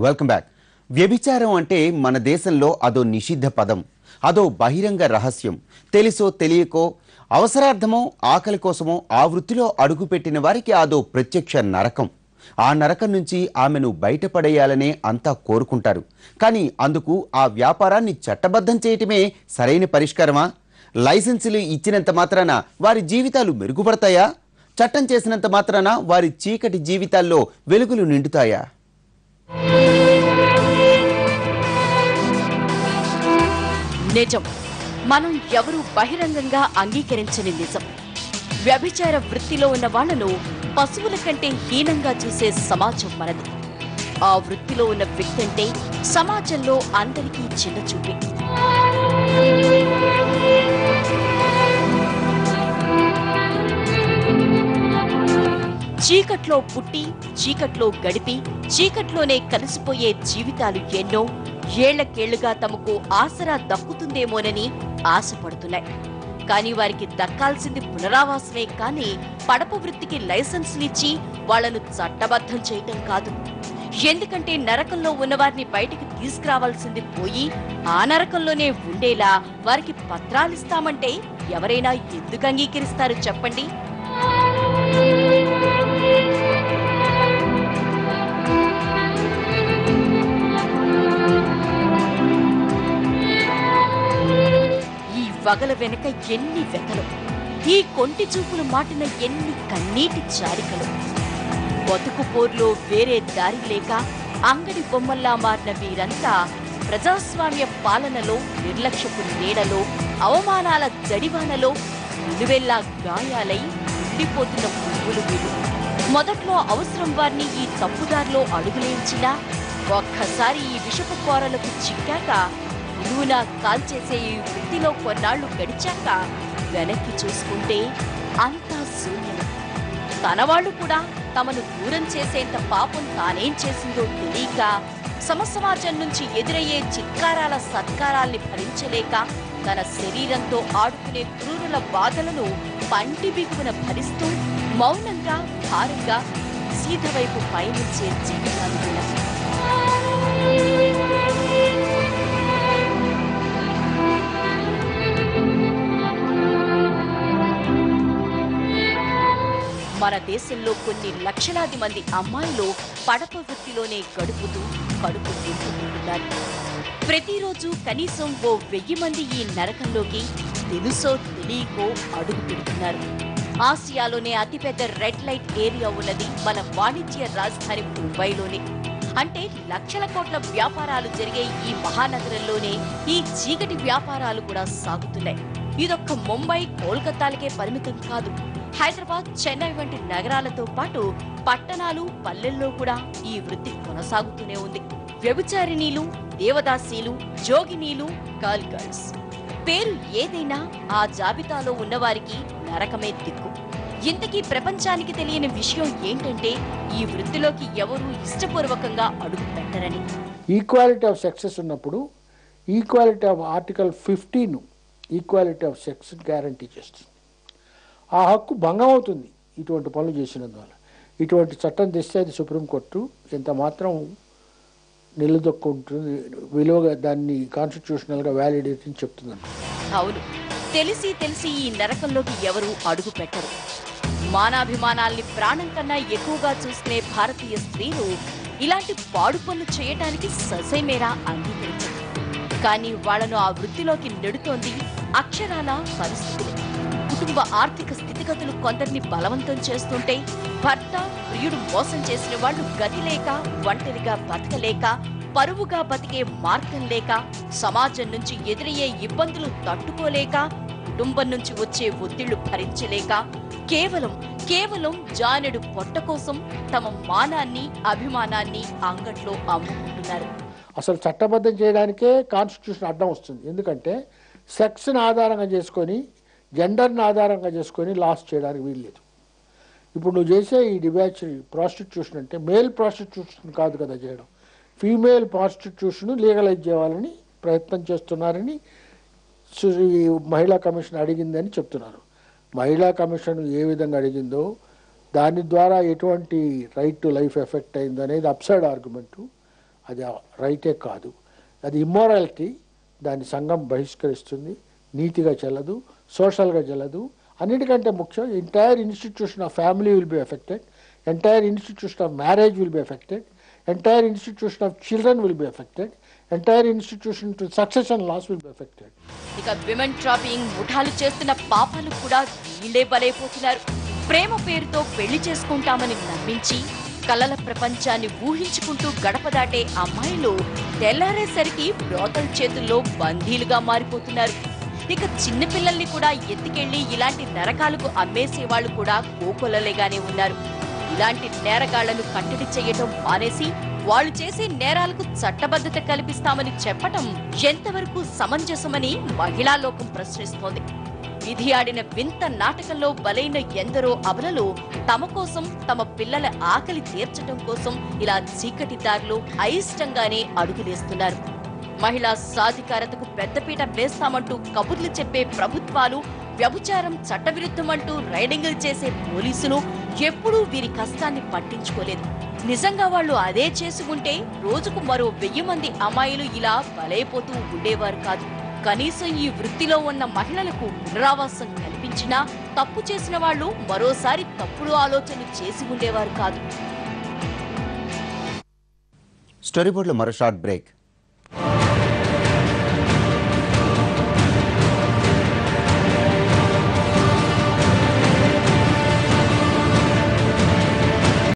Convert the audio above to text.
Welcome back. వ్యభిచారం అంటే మన దేశంలో అదో నిషిద్ధ పదం, అదో బహిరంగ రహస్యం. తెలుసో తెలియకో, అవసరార్థమో ఆకలి కోసమో ఆ వృత్తిలో అడుగుపెట్టిన వారికి అదో ప్రత్యక్ష నరకం. ఆ నరకం నుంచి ఆమెను బయటపడేయాలనే అంతా కోరుకుంటారు. కానీ అందుకు ఆ వ్యాపారాన్ని చట్టబద్ధం చేయటమే సరైన పరిష్కారమా? లైసెన్సులు ఇచ్చినంత మాత్రాన వారి జీవితాలు మెరుగుపడతాయా? చట్టం చేసినంత మాత్రాన వారి చీకటి జీవితాల్లో వెలుగులు నిండుతాయా? నిజం, మనం ఎవరూ బహిరంగంగా అంగీకరించని నిజం. వ్యభిచార వృత్తిలో ఉన్న వాళ్లను పశువుల కంటే హీనంగా చూసే సమాజం మనది. ఆ వృత్తిలో ఉన్న వ్యక్తి అంటే సమాజంలో అందరికీ చిన్న చూపే. చీకట్లో పుట్టి, చీకట్లో గడిపి, చీకట్లోనే కలిసిపోయే జీవితాలు ఎన్నో ఏళ్లకేళ్లుగా తమకు ఆసరా దక్కుతుందేమోనని ఆశపడుతున్నాయి. కానీ వారికి దక్కాల్సింది పునరావాసమే కానీ పడప వృత్తికి లైసెన్సులిచ్చి వాళ్లను చట్టబద్ధం చేయటం కాదు. ఎందుకంటే నరకంలో ఉన్నవారిని బయటికి తీసుకురావాల్సింది పోయి ఆ నరకంలోనే ఉండేలా వారికి పత్రాలిస్తామంటే ఎవరైనా ఎందుకు అంగీకరిస్తారు చెప్పండి? వగల వెనక ఎన్ని వెతలు, ఈ కొంటి చూపులు మాటిన ఎన్ని కన్నీటి చారికలు. బతుకు పోర్లో వేరే దారి లేక అంగడి బొమ్మల్లా మారిన వీరంతా ప్రజాస్వామ్య పాలనలో నిర్లక్ష్యపు నీడలో అవమానాల జడివానలో నిలువెల్లా గాయాలై ఉండిపోతున్న పువ్వులు వీరు. మొదట్లో అవసరం వారిని ఈ తప్పుదారిలో అడుగులేంచినా ఒక్కసారి ఈ విషపు కోరలకు చిక్కాక నిలువునా కాల్చేసే ఈ వృత్తిలో కొన్నాళ్లు గడిచాక వెనక్కి చూసుకుంటే అంతా శూన్యం. తనవాళ్లు కూడా తమను దూరం చేసేంత పాపం తానేం చేసిందో తెలియక సమసమాజం నుంచి ఎదురయ్యే చిత్కారాల సత్కారాల్ని భరించలేక తన శరీరంతో ఆడుకునే క్రూరుల బాధలను పంటి బిగువున భరిస్తూ మౌనంగా భారంగా సీత వైపు పయనించే జీవితాలు కూడా. మన దేశంలో కొన్ని లక్షలాది మంది అమ్మాయిలు పడప వృత్తిలోనే గడుపుతూ కడుపు నింపుకుంటున్నారు. ప్రతిరోజు కనీసం 1000 మంది ఈ నరకంలోకి తెలుసో తెలియకో అడుగు పెడుతున్నారు. ఆసియాలోనే అతిపెద్ద రెడ్ లైట్ ఏరియా ఉన్నది మన వాణిజ్య రాజధాని ముంబైలోనే. అంటే లక్షల కోట్ల వ్యాపారాలు జరిగే ఈ మహానగరంలోనే ఈ చీకటి వ్యాపారాలు కూడా సాగుతున్నాయి. ఇదొక్క ముంబై, కోల్కతాలకే పరిమితం కాదు. హైదరాబాద్, చెన్నై వంటి నగరాలతో పాటు పట్టణాలు, పల్లెల్లో కూడా ఈ వృత్తి కొనసాగుతూనే ఉంది. వ్యభిచారిణీలు, దేవదాసీలు, జోగినీలు, గర్ల్ గర్ల్స్ పేరు ఏదైనా ఆ జాబితాలో ఉన్నవారికి నరకమే దిక్కు. ఇంతకీ ప్రపంచానికి తెలియని విషయం ఏంటంటే ఈ వృత్తిలోకి ఎవరూ ఇష్టపూర్వకంగా అడుగు పెట్టరని. ఈక్వాలిటీ ఆఫ్ సెక్సెస్ ఉన్నప్పుడు equality of article 15 equality of sex guarantee చేస్తుంది. ఆ హక్కు భంగం అవుతుంది ఇటువంటి పనులు చేసినందువల్ల. ఇటువంటి చట్టం తెస్తే అది సుప్రీంకోర్టు ఎంత మాత్రం నిలదొక్కుంటుంది, విలువగా దాన్ని కాన్స్టిట్యూషనల్గా వ్యాలిడేట్ అని చెప్తుందంట. అవును, తెలిసి ఈ నరకంలోకి ఎవరు అడుగు పెట్టరు. మానాభిమానాల్ని ప్రాణం కన్నా ఎక్కువగా చూసుకునే భారతీయ స్త్రీలు ఇలాంటి పాడు పనులు చేయటానికి ససేమేరా అంగీకరించరు. కానీ వాళ్లను ఆ వృత్తిలోకి నెడుతోంది అక్షరాల పరిస్థితులే. కుటుంబ ఆర్థిక స్థితిగతులు కొందరిని బలవంతం చేస్తుంటే భర్త, ప్రియుడు మోసం చేసిన వాళ్లు గతి లేక, ఒంటరిగా బతకలేక, పరువుగా బతికే మార్గం లేక, సమాజం నుంచి ఎదురయ్యే ఇబ్బందులు తట్టుకోలేక, కుటుంబం నుంచి వచ్చే ఒత్తిళ్లు భరించలేక కేవలం జానెడు పొట్ట కోసం తమ మానాన్ని, అభిమానాన్ని అంగట్లో అమ్ముకుంటున్నారు. అసలు చట్టబద్ధం చేయడానికే కాన్స్టిట్యూషన్ అడ్డం వస్తుంది. ఎందుకంటే సెక్స్ని ఆధారంగా చేసుకొని, జెండర్ని ఆధారంగా చేసుకొని లాస్ చేయడానికి వీల్లేదు. ఇప్పుడు నువ్వు చేసే ఈ డిబాచరీ ప్రాస్టిట్యూషన్ అంటే మేల్ ప్రాస్టిట్యూషన్ కాదు కదా చేయడం, ఫీమేల్ ప్రాస్టిట్యూషన్ లీగలైజ్ చేయాలని ప్రయత్నం చేస్తున్నారని మహిళా కమిషన్ అడిగిందని చెప్తున్నారు. మహిళా కమిషన్ ఏ విధంగా అడిగిందో, దాని ద్వారా ఎటువంటి రైట్ టు లైఫ్ ఎఫెక్ట్ అయిందో అనేది అబ్సర్డ్ ఆర్గ్యుమెంటు. అది రైటే కాదు. అది ఇమ్మోరాలిటీ. దాన్ని సంఘం బహిష్కరిస్తుంది. నీతిగా చెల్లదు, సోషల్గా చెల్లదు. అన్నిటికంటే ముఖ్యం, entire institution of family will be affected, entire institution of marriage will be affected, entire institution of children will be affected, entire institution to succession laws will be affected. ఇక విమెన్ ట్రాపింగ్ ముఠాలు చేస్తున్న పాపాలు కూడా వీళ్ళే బలైపోతున్నారు. ప్రేమ పేరుతో పెళ్లి చేసుకుంటామని నమ్మించి కలల ప్రపంచాన్ని ఊహించుకుంటూ గడప దాటే అమ్మాయిలు తెల్లారేసరికి బ్రోతల్ చేతుల్లో బందీలుగా మారిపోతున్నారు. ఇక చిన్నపిల్లల్ని కూడా ఎత్తుకెళ్లి ఇలాంటి నరకాలకు అమ్మేసేవాళ్లు కూడా కోకొల్లలేగానే ఉన్నారు. ఇలాంటి నేరగాళ్లను కట్టడి చేయటం మానేసి వాళ్ళు చేసే నేరాలకు చట్టబద్ధత కల్పిస్తామని చెప్పటం ఎంతవరకు సమంజసమని మహిళా లోకం ప్రశ్నిస్తోంది. విధి ఆడిన వింత నాటకంలో బలైన ఎందరో అబలలు తమ కోసం, తమ పిల్లల ఆకలి తీర్చటం కోసం ఇలా చీకటి దారిలో అయిష్టంగానే అడుగులేస్తున్నారు. మహిళా సాధికారతకు పెద్దపీట వేస్తామంటూ కబుర్లు చెప్పే ప్రభుత్వాలు, వ్యభిచారం చట్టవిరుద్ధమంటూ రైడింగులు చేసే పోలీసులు ఎప్పుడూ వీరి కష్టాన్ని పట్టించుకోలేదు. నిజంగా వాళ్ళు అదే చేసి ఉంటే రోజుకు మరో 1000 మంది అమ్మాయిలు ఇలా బలైపోతూ ఉండేవారు కాదు. కనీసం ఈ వృత్తిలో ఉన్న మహిళలకు పునరావాసం కల్పించినా తప్పు చేసిన వాళ్ళు మరోసారి తప్పుడు ఆలోచనలు చేసి ఉండేవారు కాదు. స్టోరీ బోర్డులో మరో షార్ట్ బ్రేక్.